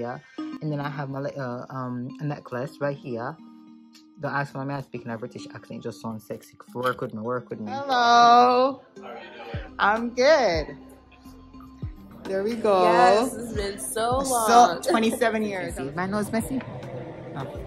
here. And then I have my little necklace right here. Don't ask me why I'm speaking a British accent, it just sounds sexy. Work with me, work with me. Hello. I'm good. There we go. Yes, it's been so long. So 27 years. My nose messy? Oh.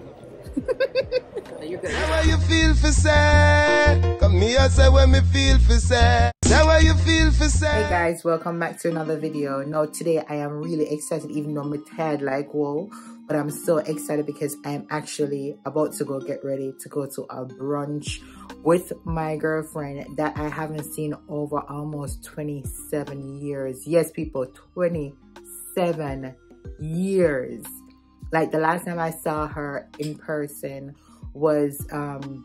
You're good. Say what you feel for say. Come here, say what me feel for say. Say what you feel for say. Hey guys, welcome back to another video. Now today I am really excited, even though I'm tired like whoa. But I'm so excited because I'm actually about to go get ready to go to a brunch with my girlfriend that I haven't seen over almost 27 years. Yes, people, 27 years. Like the last time I saw her in person was I'm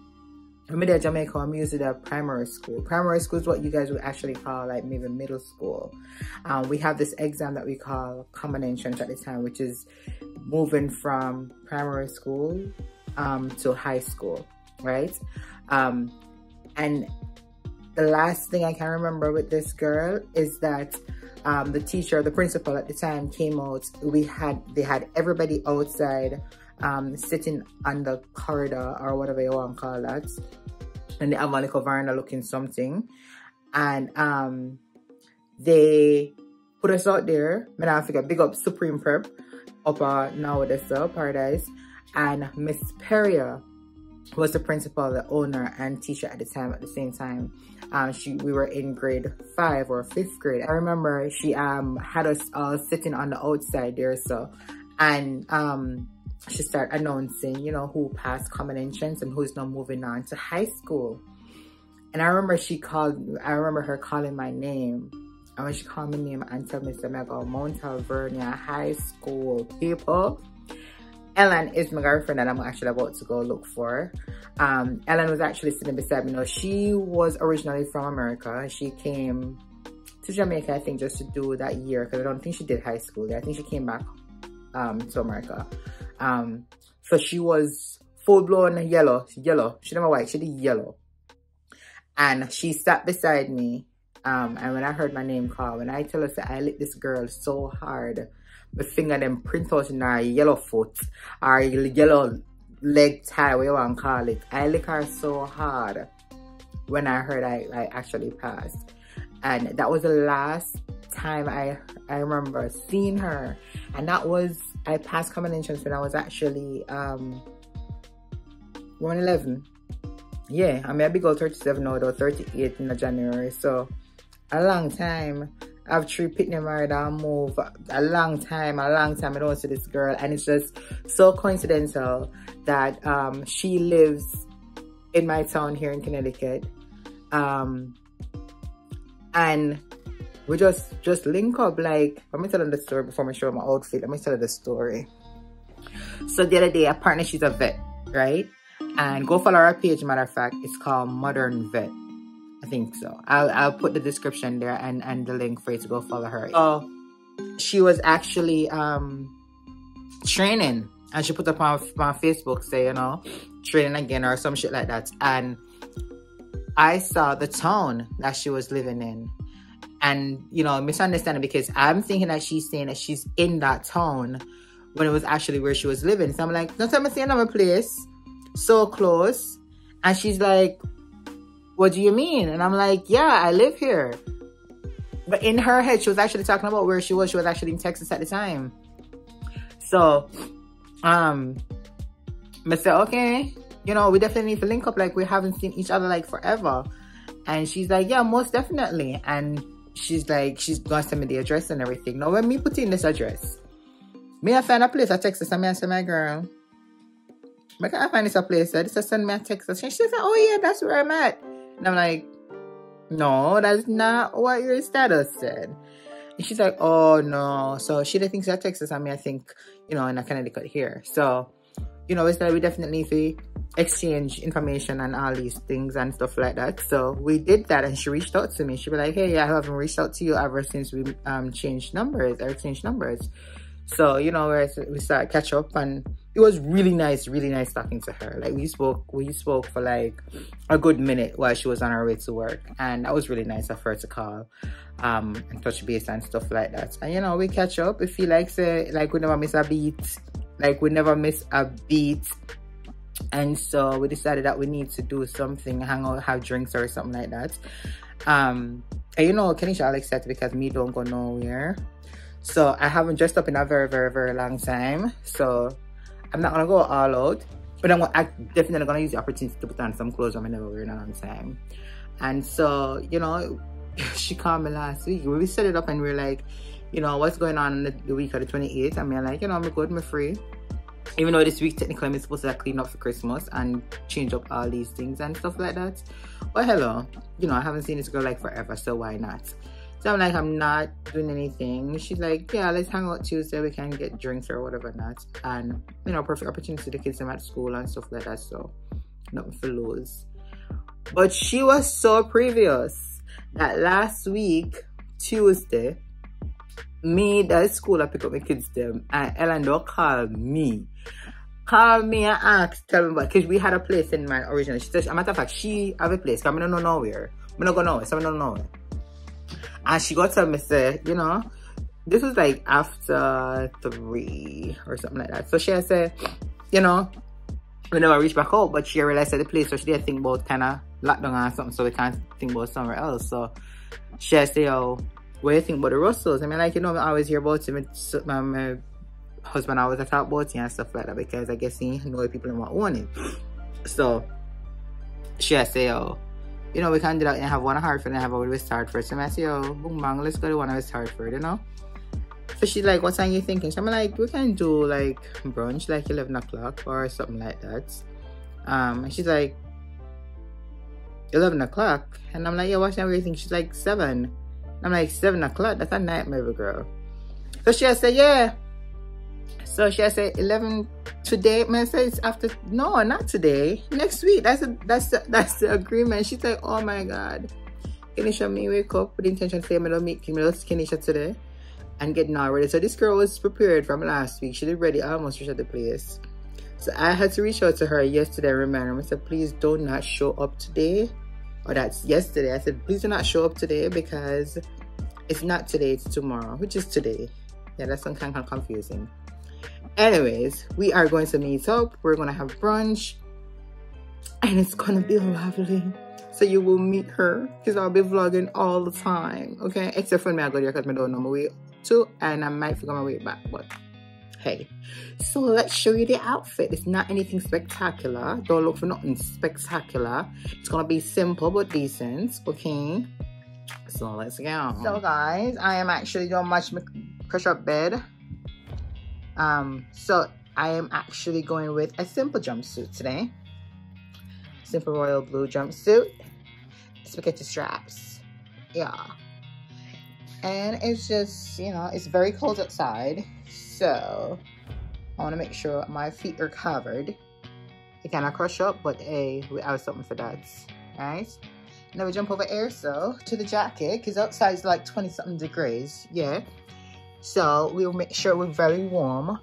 in Jamaica. I'm used to the primary school. Primary school is what you guys would actually call like maybe middle school. We have this exam that we call common entrance at the time, which is moving from primary school to high school, right? And the last thing I can remember with this girl is that the teacher, the principal at the time came out. They had everybody outside sitting on the corridor or whatever you want to call that, and they have a little veranda looking something, and they put us out there. I figure big up Supreme Prep up nowadays Paradise, and Miss Peria was the principal, the owner, and teacher at the time. At the same time, we were in grade 5 or 5th grade. I remember she had us all sitting on the outside there, and she started announcing, you know, who passed common entrance and who's now moving on to high school. And I remember her calling my name. And when she called my name and told me, I go Mount Alvernia High School, people. Ellen is my girlfriend that I'm actually about to go look for. Ellen was actually sitting beside me. You know, she was originally from America. She came to Jamaica, I think, just to do that year, because I don't think she did high school there. I think she came back to America. So she was full-blown yellow. She never white, she did yellow. And she sat beside me. And when I heard my name called, when I tell her that I licked this girl so hard, my finger them print out in her yellow foot or yellow leg tie, whatever you want to call it. I lick her so hard when I heard I actually passed. And that was the last time I remember seeing her. And that was, I passed common entrance when I was actually 111. Yeah, I mean, I'll be go 37 now, though, 38 in January. So a long time. I have 3 pitney married, I'll move a long time. I don't see this girl, and it's just so coincidental that she lives in my town here in Connecticut, and we just link up. Like, let me tell you the story before I show my outfit. Let me tell you the story. So the other day, apparently she's a vet, right? And go follow her page. Matter of fact, it's called Modern Vet. I think so. I'll put the description there and the link for you to go follow her. So she was actually training, and she put up on Facebook, say, you know, training again or some shit like that. And I saw the town that she was living in, and you know, misunderstanding, because I'm thinking that she's saying that she's in that town when it was actually where she was living. So I'm like, don't tell me, see another place so close. And she's like, what do you mean? And I'm like, yeah, I live here. But in her head, she was actually talking about where she was. She was actually in Texas at the time. So, I said, okay, you know, we definitely need to link up. Like, we haven't seen each other like forever. And she's like, yeah, most definitely. And she's like, she's gonna send me the address and everything. Now, when me put in this address, me I find a place at Texas, and I say, my girl, I can't find this a place. So just send me a text. And she said, oh yeah, that's where I'm at. And I'm like, no, that's not what your status said. And she's like, oh no. So she didn't think it's Texas. I mean, I think, you know, in a Connecticut here. So, you know, it's that we definitely need to exchange information and all these things and stuff like that. So we did that, and she reached out to me. She was like, hey, I haven't reached out to you ever since we exchanged numbers. So, you know, we started catch up, and it was really nice talking to her. Like we spoke for like a good minute while she was on her way to work, and that was really nice of her to call and touch base and stuff like that. And you know, we catch up. If you like say like we never miss a beat. And so we decided that we need to do something, hang out, have drinks or something like that. And you know, Keneisha Alex said because me don't go nowhere. So I haven't dressed up in a very long time. So I'm not gonna go all out, but I'm definitely gonna use the opportunity to put on some clothes I'm never wearing in a long time. And so, you know, she called me last week. We set it up and we're like, you know, what's going on in the week of the 28th? I mean, like, you know, I'm good, I'm free. Even though this week technically I'm supposed to clean up for Christmas and change up all these things and stuff like that. But hello, you know, I haven't seen this girl like forever, so why not? So I'm like, I'm not doing anything. She's like, yeah, let's hang out Tuesday. We can get drinks or whatever not. And, you know, perfect opportunity to kids them at school and stuff like that. So nothing for lose. But she was so previous that last week, Tuesday, me, that school, I pick up my kids them. And Ellen called me and asked, tell me about, because we had a place in mind originally. She said, as a matter of fact, she have a place. I don't know nowhere. I don't go nowhere, so I don't know nowhere. And she got to tell me, say, you know, this was like after 3 or something like that. So she said, you know, we never reached back out, but she realized that the place, so she didn't think about kind of lockdown or something, so we can't think about somewhere else. So she said, yo, what do you think about the Russells? I mean, like, you know, I always hear about him. My husband always talk about him and stuff like that because I guess he know people in what own it. So she said, yo, you know, we can do that and have one at Hartford and have a West Hartford. So I say, yo, boom bang, let's go to one at West Hartford, you know? So she's like, what time you thinking? So I'm like, we can do like brunch, like 11 o'clock or something like that. And she's like, 11 o'clock? And I'm like, yeah, what time do you think? She's like, 7. I'm like, 7 o'clock? That's a nightmare, girl. So she said, yeah. So she said, 11 today. Man, say it's after. No, not today. Next week. That's the agreement. She's like, oh my God. Keneisha, me wake up with the intention to say, I'm gonna meet Keneisha today and getting all ready. So this girl was prepared from last week. She did ready. I almost reached at the place. So I had to reach out to her yesterday. Remind her. I said, please do not show up today. Or that's yesterday. I said, please do not show up today because it's not today, it's tomorrow, which is today. Yeah, that's some kind of confusing. Anyways, we are going to meet up. We're going to have brunch. And it's going to be lovely. So you will meet her because I'll be vlogging all the time. Okay? Except for me, I go there because I don't know my way to. And I might figure my way back. But hey. So let's show you the outfit. It's not anything spectacular. Don't look for nothing spectacular. It's going to be simple but decent. Okay? So let's go. So guys, I am actually doing my crush up bed. So I am actually going with a simple jumpsuit today. Simple royal blue jumpsuit. Spaghetti straps. Yeah. And it's just, you know, it's very cold outside. So I want to make sure my feet are covered. It kind of crush up, but hey, we have something for that. Right? Now we jump over air so to the jacket because outside is like 20-something degrees. Yeah. So we'll make sure we're very warm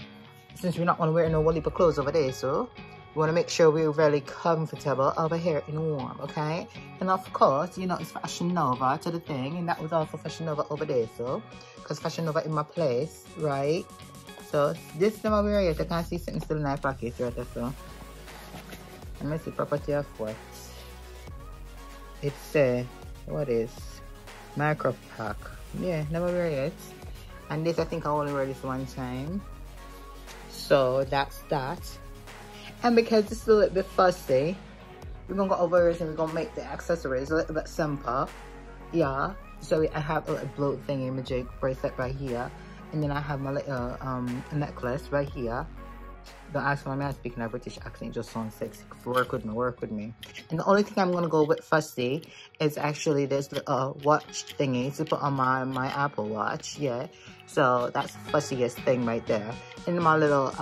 since we're not going to wear no woolly clothes over there. So we want to make sure we're really comfortable over here and warm. Okay. And of course, you know, it's Fashion Nova to the thing. And that was also Fashion Nova over there. So because Fashion Nova in my place. Right. So this is my wear yet. I can see something still in my pocket right there. So let me see property of what. It's what is micro pack. Yeah, never wear it. And this, I think I only wear this one time. So that's that. And because this is a little bit fussy, we're gonna go over it and we're gonna make the accessories a little bit simple. Yeah. So I have a little float thingy, my jig bracelet right here, and then I have my little necklace right here. Don't ask why I'm speaking a British accent, just sounds sexy. Work with me. And the only thing I'm gonna go with fussy is actually this little watch thingy to put on my Apple Watch. Yeah. So that's the fussiest thing right there. And my little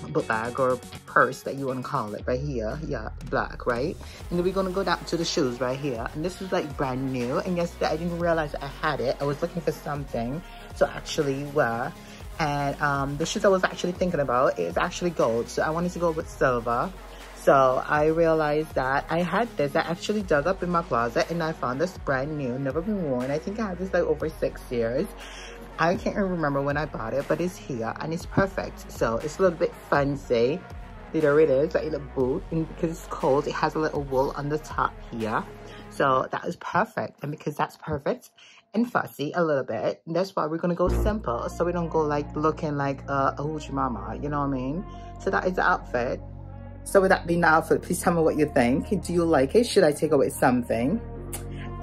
book bag or purse that you want to call it right here. Yeah, black, right? And then we're gonna go down to the shoes right here. And this is like brand new. And yesterday I didn't realize I had it. I was looking for something to actually wear. And the shoes I was actually thinking about is actually gold, so I wanted to go with silver. So I realized that I had this. I actually dug up in my closet and I found this brand new, never been worn. I think I had this like over 6 years. I can't even remember when I bought it, but it's here and it's perfect. So it's a little bit fancy. There it is, like a little boot, and because it's cold, it has a little wool on the top here. So that is perfect, and because that's perfect and fussy a little bit, that's why we're gonna go simple, so we don't go like looking like a hoochie mama, you know what I mean? So that is the outfit. So with that being the outfit, please tell me what you think. Do you like it? Should I take away something?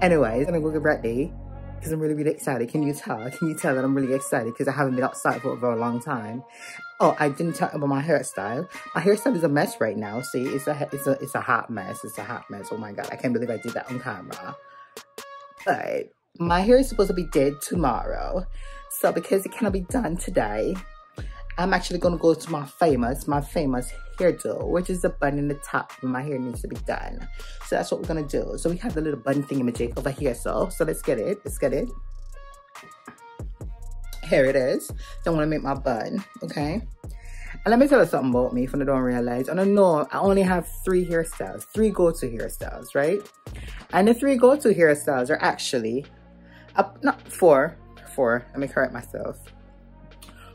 Anyways, I'm gonna go get ready because I'm really, really excited. Can you tell? Can you tell that I'm really excited because I haven't been outside for a very long time? Oh, I didn't talk about my hairstyle. My hairstyle is a mess right now. See, it's a hot mess. It's a hot mess. Oh my God, I can't believe I did that on camera. But my hair is supposed to be did tomorrow. So because it cannot be done today, I'm actually gonna go to my famous hairdo, which is the bun in the top when my hair needs to be done. So that's what we're gonna do. So we have the little bun thingamajig over here. So let's get it. Let's get it. Here it is. So I'm gonna make my bun, okay? And let me tell you something about me if you don't realize. I don't know, I only have 3 hairstyles, 3 go-to hairstyles, right? And the 3 go-to hairstyles are actually, not 4, let me correct myself.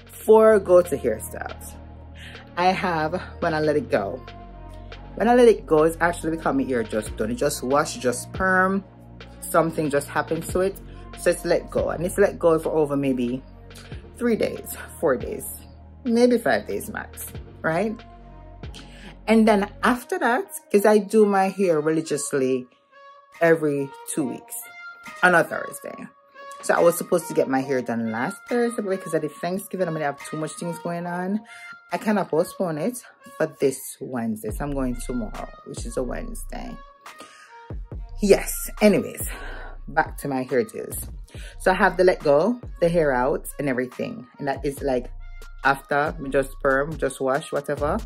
4 go-to hairstyles. I have when I let it go. When I let it go, it's actually become my ear just done. It just wash, just perm, something just happens to it. So it's let go, and it's let go for over maybe 3 days, 4 days, maybe 5 days max, right? And then after that, because I do my hair religiously every 2 weeks on a Thursday. So I was supposed to get my hair done last Thursday, but because I did Thanksgiving, I'm gonna have too much things going on. I cannot postpone it for this Wednesday. So I'm going tomorrow, which is a Wednesday. Yes, anyways, back to my hairdos. So I have the let go, the hair out, and everything. And that is like after me just perm, just wash, whatever.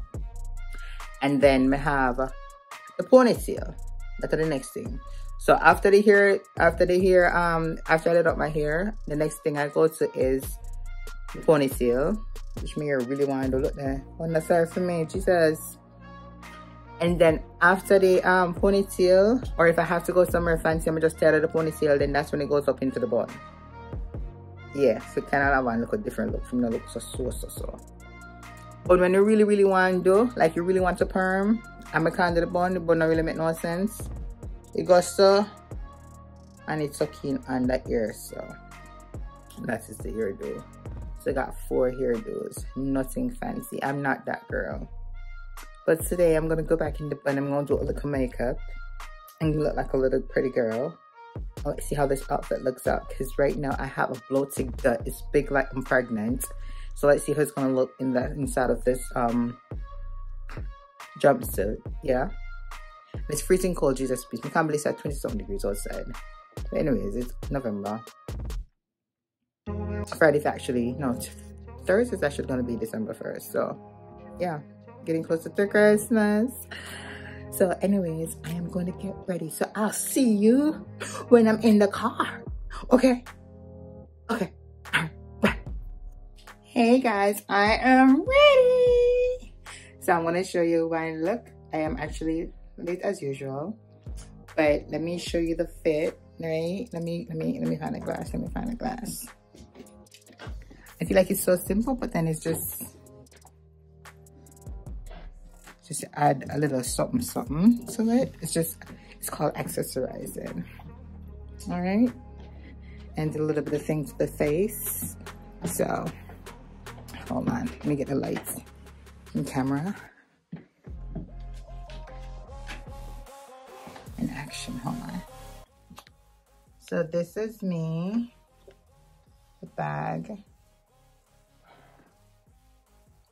And then me have the ponytail. That's the next thing. So after I let up my hair, the next thing I go to is the ponytail, which me really want to do. Look there, on the side for me, Jesus. And then after the ponytail, or if I have to go somewhere fancy, I'm just tear out the ponytail, then that's when it goes up into the bun. Yeah, so kind of have one look a different look from the look so. But when you really, really want to do, like you really want to perm, I'm a kind of the bun don't really make no sense. It goes so, and it's tucking on the ear, so that is the hairdo. So I got 4 hairdos, nothing fancy. I'm not that girl. But today I'm gonna go back in the bun. I'm gonna do a little makeup and look like a little pretty girl. Let's see how this outfit looks out, because right now I have a bloated gut. It's big like I'm pregnant. So let's see how it's gonna look in the inside of this jumpsuit. Yeah. It's freezing cold, Jesus please. I can't believe it's at 20-something degrees outside. But anyways, it's November. Friday's actually, no, Thursday's actually gonna be December 1st. So yeah, getting closer to Christmas. So anyways, I am going to get ready. So I'll see you when I'm in the car. Okay? Okay. Bye. Hey guys, I am ready. So I'm going to show you when I look. I am actually late as usual. But let me show you the fit, right? Let me find a glass. Let me find a glass. I feel like it's so simple, but then it's just add a little something to it. It's called accessorizing. All right, and a little bit of thing to the face. So hold on, let me get the lights and camera in action. Hold on. So this is me, the bag.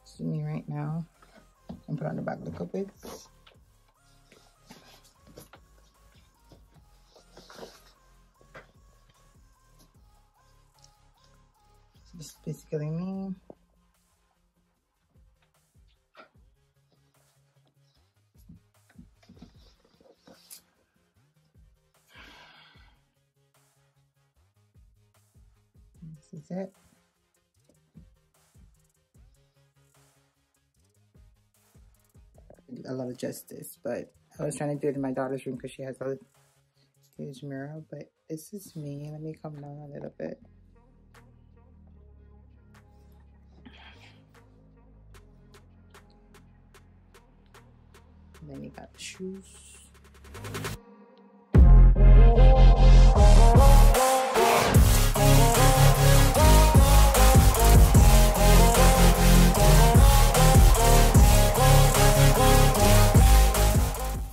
This is me right now. And put on the back a little bit. This is basically me. This is it. a lot of justice. But I was trying to do it in my daughter's room because she has a huge mirror. But this is me. Let me come down a little bit. And then you got the shoes.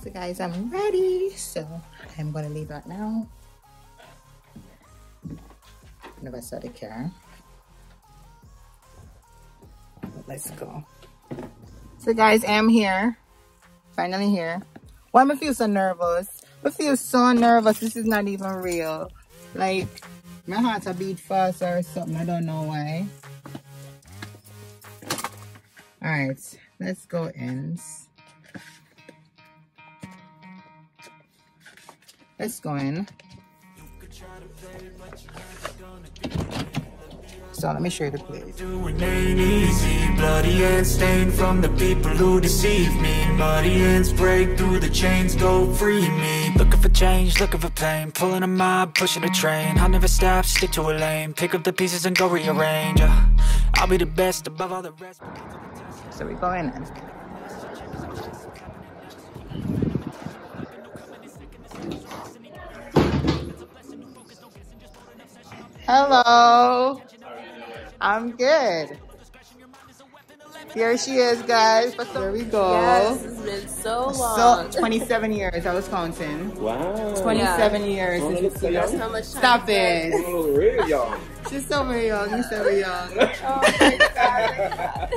So guys, I'm ready. So I'm gonna leave right now. Never saw the car. Let's go. So guys, I'm here. Finally here. Why am I feel so nervous? I feel so nervous. This is not even real. Like my heart a beat faster or something. I don't know why. Alright, let's go in. Let's go in. So let me show you the place. Doing ain't easy, bloody and stained from the people who deceive me. Muddy ends break through the chains, go free me. Looking for change, looking for pain, pulling a mob, pushing a train. I'll never stop, stick to a lane, pick up the pieces and go rearrange. I'll be the best above all the rest. So we go in. Hello. I'm good. Here she is, guys. Here we go. Yes, it's been so long. So 27 years. I was counting. Wow. 27 years. Did you see That's her? how much time. Stop it. Oh, really, y'all? She's so very young. You're so very young. Oh, my God.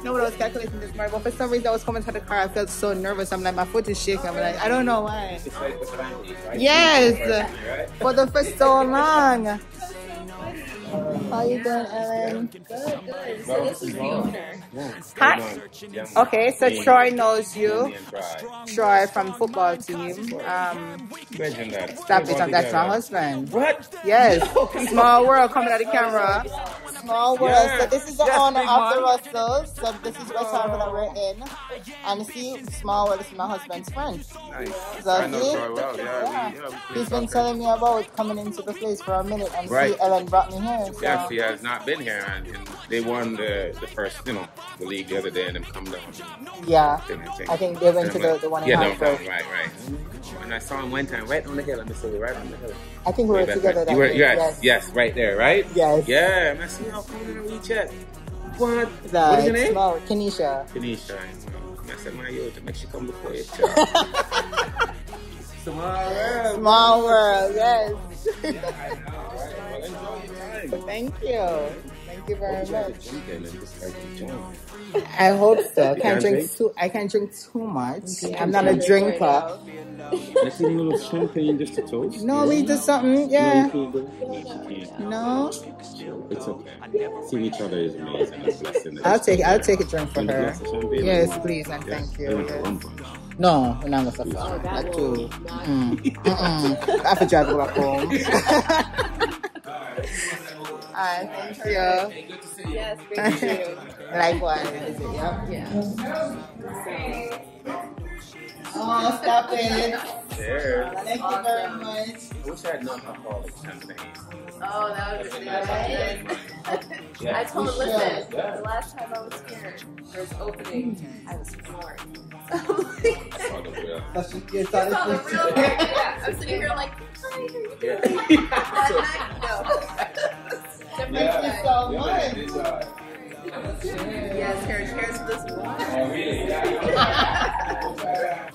No, when I was calculating this morning, but for some reason I was coming to the car. I felt so nervous. I'm like, my foot is shaking. I'm like, I don't know why. It's like the family, right? Yes, Right? for so long. How you doing, Ellen? Good. So this is the owner. Hi. Okay, so Troy knows you. Troy from football team. Imagine that. Stop it, that's my husband. What? Yes. Small world coming at the camera. Small world. Yeah. So this is the owner of the Russells. So this is what restaurant that we're in. And see, Small world is my husband's friend. Nice. So I know see? Troy well. Yeah, we He's been telling me about coming into the place for a minute, and Right. see, Ellen brought me here. So. Yes, he has not been here, and they won the first, the league the other day, and them come down. Yeah, I think they went to the one in Hartford. Right. And I saw him one time right on the hill. I'm sorry, right on the hill. I think we were together that day. Yes, right there, right? Yes. Yeah, I'm seeing how come in we chat. What? That What is your name? Small, Keneisha. Keneisha. I said, my yo, to make sure come before you. Small world, yes. Yeah, I know, right? Well, enjoy your time. Thank you. Thank you very much. I I hope so. I can't can't drink too much. I'm not a drinker. Let's see a little champagne just to toast. No, we do something, yeah. No? It's okay. Seeing each other is amazing. It's a blessing. I'll take a drink for her. Yes, please, and thank you. No, we're not gonna suffer. Not too. I have to drive back home. Alright, thank you. Good to see you. Yes, great to see you. Likewise. Yeah. Oh, stop it. Cheers. Thank you very much. I wish I had non-alcoholic champagne. Oh, that would be nice. I told him, listen, the last time I was here for his opening, I was floored. Saw the real. You saw Yeah, I'm sitting here like, hi, how you doing? That night, no. Thank you so much. Yes, here's this one. Oh, really? Yeah.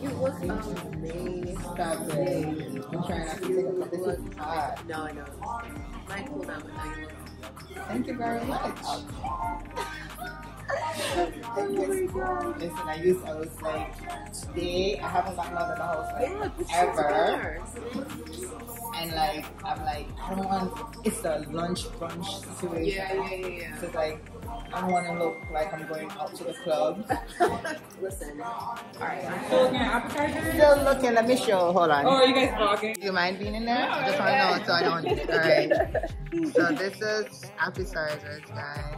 It was amazing. Stop it. I'm trying not to take a cup. This is hot. No, I know. Might cool down, but now you look. Thank you very much. Listen, I was like, today I haven't gotten out of the house like ever. And like, I'm like, I don't want, it's a lunch brunch situation. Yeah. So it's like, I want to look like I'm going out to the club. Listen. Alright. Still looking at appetizers? Still looking. Let me show. Hold on. Oh, are you guys vlogging? Do you mind being in there? I just want to know so I don't. Alright. So this is appetizers, guys.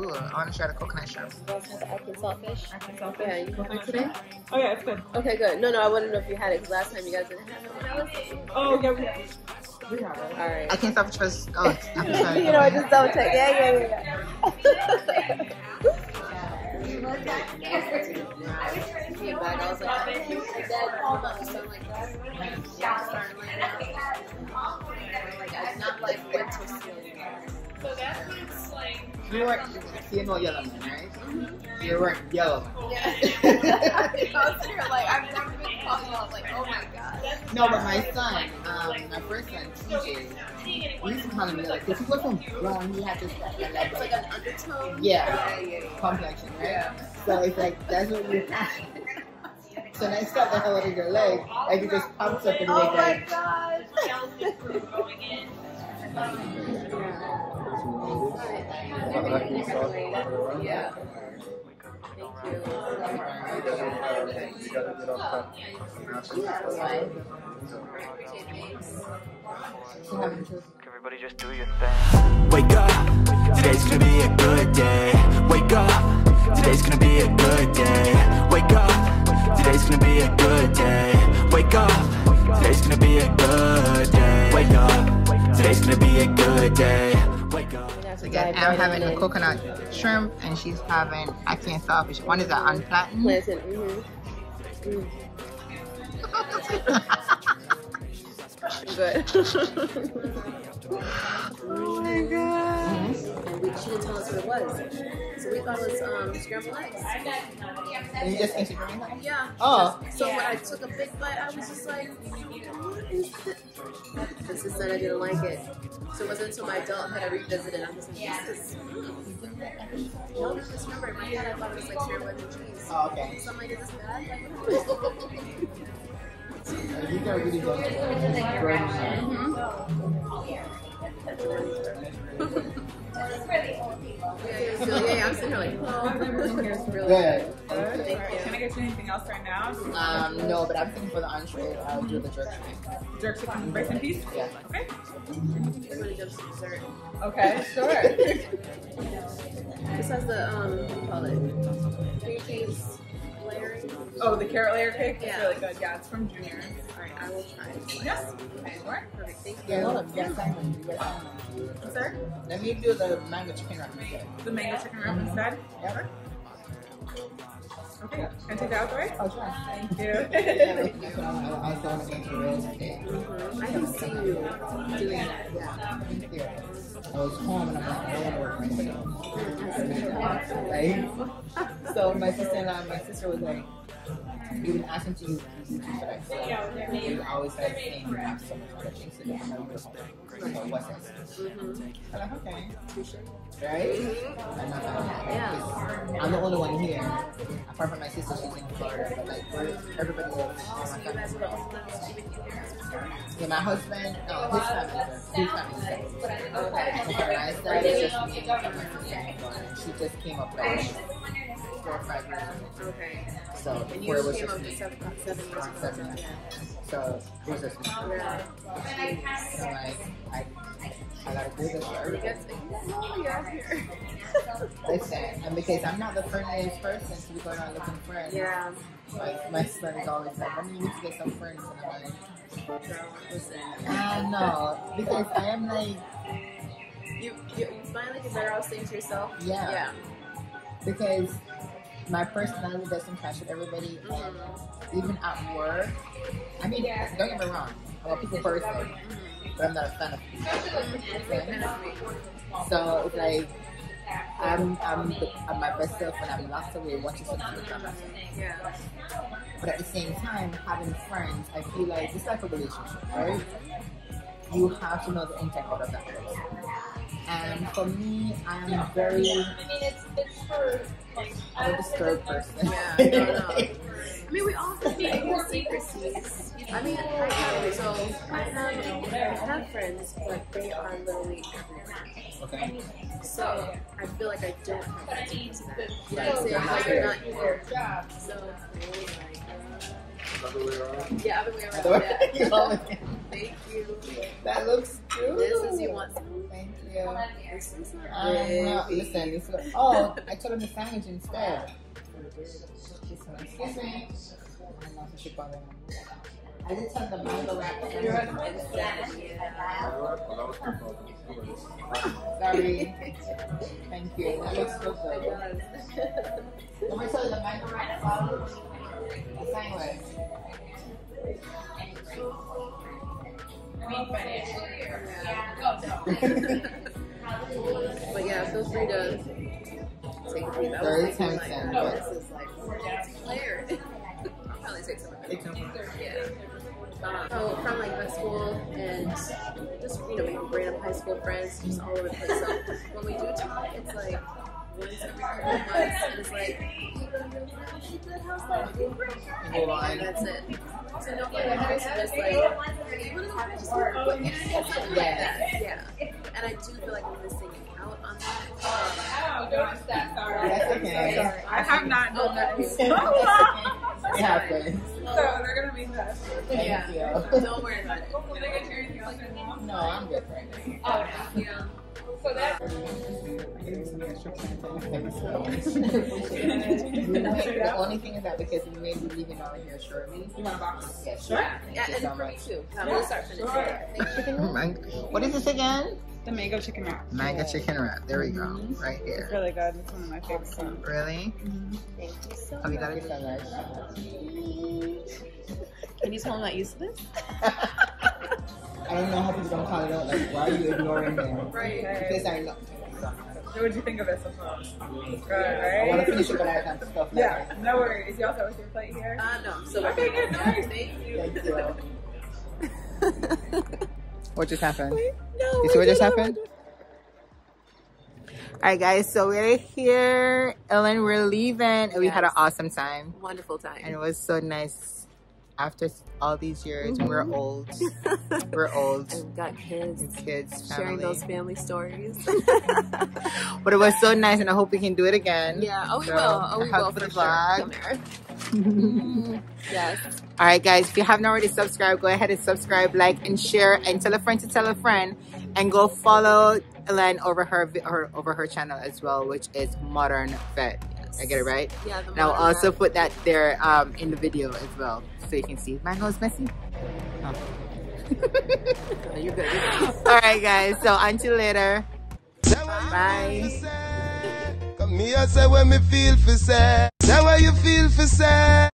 Ooh, I want to try the coconut shrimp. You guys have the Arkansas fish? Arkansas Yeah, you have it today? Oh yeah, it's good. Okay, good. No, I wouldn't know if you had it because last time you guys didn't have it when I was. Oh yeah, we have it. Alright. I can't stop trust. Oh, appetizers. You know, I just double check. Yeah. Came back, I was like, Dad, hold on, something like that. Like, I not like winter season. So that's when it's like. You weren't yellow man, right? Mm-hmm. You weren't yellow. Yeah. I was sitting here like, I've never been called yellow. I was like, oh my god. No, but my son, my first son, TJ, we used to call him yellow because he wasn't brown. He had this It's like an undertone. yeah, complexion, right? Yeah. So it's like that's what you have. So next time the hell out of your leg, like it just pops up and oh like my gosh. Yeah. Everybody just do your thing. Wake up, today's gonna be a good day. Wake up, today's gonna be a good day. Wake up, today's gonna be a good day. Wake up, today's gonna be a good day. Wake up, today's gonna be a good day. Wake up. Again, I'm having a coconut shrimp and she's having Ackee sawfish. One is an unflattened. Plantain. Good. Oh my god. And she didn't tell us what it was. So we thought it was scrambled eggs. And you just ate it? Yeah. Oh. So when I took a big bite, I was just like, what is this? My sister said I didn't like it. So it wasn't until my adult had I revisited. I was like, yes. No, just remember, in my head I thought it was like scrambled eggs and cheese. Oh, okay. So I'm like, is this bad? You got really good. Yeah, I'm sitting here like, oh, it's really Good. Thank you. Can I get you anything else right now? No, but I'm thinking for the entree, I'll do the jerk chicken. Jerk chicken rice and peas? Yeah. Okay. I'm gonna jump to dessert. Okay, sure. This has the, what do you call it? Cream cheese layering. Oh, the carrot layer cake? It's Yeah. really good. Yeah, it's from Junior. Alright, I will try it. Yes. Okay, sure. Perfect, thank you. Yeah, hold on. You got salmon. You got salmon. Sir? Let me do the mango chicken wrap instead. The mango chicken wrap instead? Yeah. Okay. Can I take that out the way? I'll try. Thank you. That's what I was going to get to real estate. I can see you doing that. Yeah. Thank you. I was home and I'm like, so my sister-in-law and my sister was like, you been asking to use YouTube for that. So you always like saying you have so much other things to do. So what's this? I'm like, okay. Right? I'm not gonna I'm the only one here. Apart from my sister, she's in Florida. But like, everybody else. Yeah, my husband, no, his family is there. Okay, my side is just me and my sister. She just came up like 4 or 5 years ago. Okay. So And before you it was came just up me. to 7 years ago. Yeah. So it was just me. So like, I gotta do this for everybody. Listen, and because I'm not the friendliest person to be going around looking for friends. Yeah. Like, my son is always like, I need to get some friends. And I'm like, Listen. no, because I am like, You find like you're better off saying to yourself. yeah. Yeah. Because my personality doesn't clash with everybody, and even at work, I mean, don't get me wrong, I'm a people person, but I'm not a fan of people. So it's like, I'm my best self when I'm locked away watching something about myself. Yeah. But at the same time, having friends, I feel like it's like a relationship, right? You have to know the intent out of that person. And for me, I'm very I'm a disturbed person. Yeah, I don't know. I mean, we all have secrecies. I mean, I have friends, but they are literally everywhere. Okay. So I feel like I don't have access to that. You know what I'm saying? Like you're not here. So yeah, other way around. Yeah. Thank you. That looks good. This is you want some. Thank you. This is not Listen, oh, I told him the sandwich instead. Excuse me. I did tell the mango wrap Sorry. Thank you. That looks good though. Let me tell you the mango wrap the sandwich. But yeah, feel free to take a breathe. Very tempting. Like, oh, this is like layered. I'll probably take some of it. Yeah. So from like high school and just random high school friends, just all over the place. So when we do talk, it's like once every couple of months, and it's like, and that's it. So no further advice, just like, yeah. And I do feel like I'm missing out on that. That's okay. I have not done that in so long. It happens. So they're gonna be that. Yeah. Thank you. Don't worry about it. Can I get you anything else right now? No, I'm good right now. Oh, yeah. So that. The only thing is that because we may be leaving out of here shortly. You want a box? Yes, Sure. Yeah, and for me too. We'll start finishing. What is this again? The mango chicken wrap. Mango chicken wrap. There we go. Right It's here. really good. It's one of my favorites. Really? Thank you so Have you much. got it so Can you tell I'm not used to this? I don't know how people don't call it out. Like, why are you ignoring them? Right. Because I know. What would you think of it so far? Good, I right? want to finish it, but I have stuff. Yeah, no worries. You also have your plate here? No. So Okay, good, nice. Thank you. Thank you. What just happened? No, You see what just happened? Alright guys, so we're here. Ellen, we're leaving. And we had an awesome time. Wonderful time. And it was so nice. After all these years, we're old. We're old. And got kids. And kids, Sharing family. those family stories. But it was so nice, and I hope we can do it again. Yeah, we So, will. We hug will for for the sure. vlog. Come here. Yes. All right, guys, if you haven't already subscribed, go ahead and subscribe, like, and share, and tell a friend to tell a friend, and go follow Ellen over her channel as well, which is Modern Vet. I get it right? Yeah. The And I'll Modern also Vet. put that there in the video as well, so you can see. My nose messy. Oh. You're good. You're good. All right, guys. So until later. Bye. Come here, say when me feel for say. Say what you feel for say.